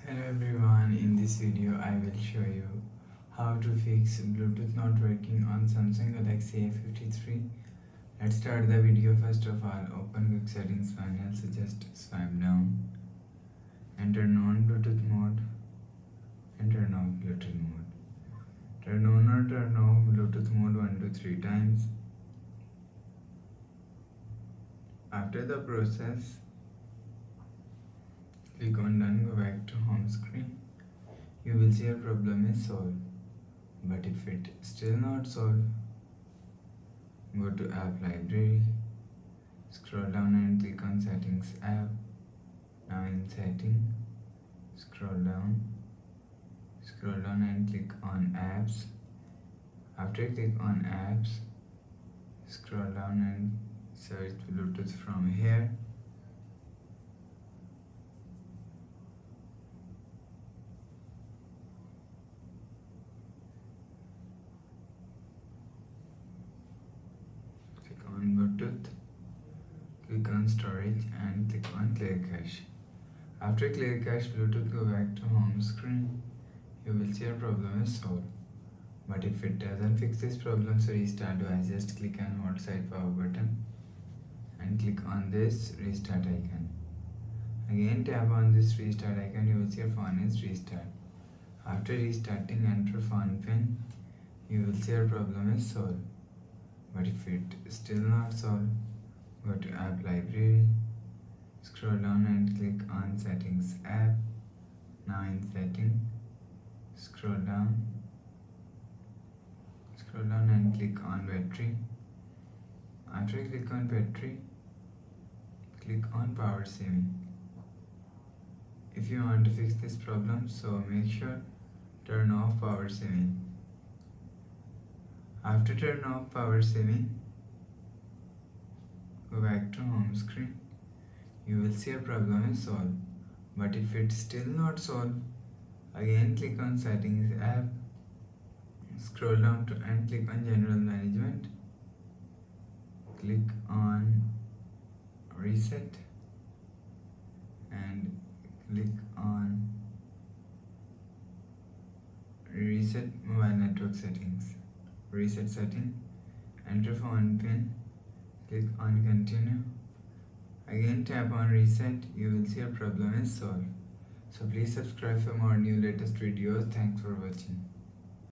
Hello everyone, in this video I will show you how to fix Bluetooth not working on Samsung Galaxy A53. Let's start the video. First of all, open quick settings panel, so just swipe down and turn on Bluetooth mode and turn off Bluetooth mode. Turn on or turn off Bluetooth mode 1 to 3 times. After the process, click on done, go back to home screen. You will see your problem is solved. But if it still not solved, go to app library, scroll down and click on settings app. Now in setting, scroll down and click on apps. After click on apps, scroll down and search Bluetooth from here. Click on Bluetooth, click on storage and click on clear cache. After clear cache Bluetooth, go back to home screen. You will see your problem is solved. But if it doesn't fix this problem, so restart device, just click on hot side power button and click on this restart icon. Again tap on this restart icon, you will see your phone is restart. After restarting, enter phone pin. You will see your problem is solved. But if it is still not solved, go to app library, scroll down and click on settings app. Now in setting, scroll down and click on battery. After you click on battery, click on power saving. If you want to fix this problem, so make sure turn off power saving. After turn off power saving, go back to home screen. You will see your problem is solved. But if it's still not solved, again click on settings app, scroll down and click on general management, click on reset and click on reset mobile network settings. Reset setting, enter phone pin, click on continue. Again tap on reset. You will see your problem is solved. So please subscribe for more new latest videos. Thanks for watching.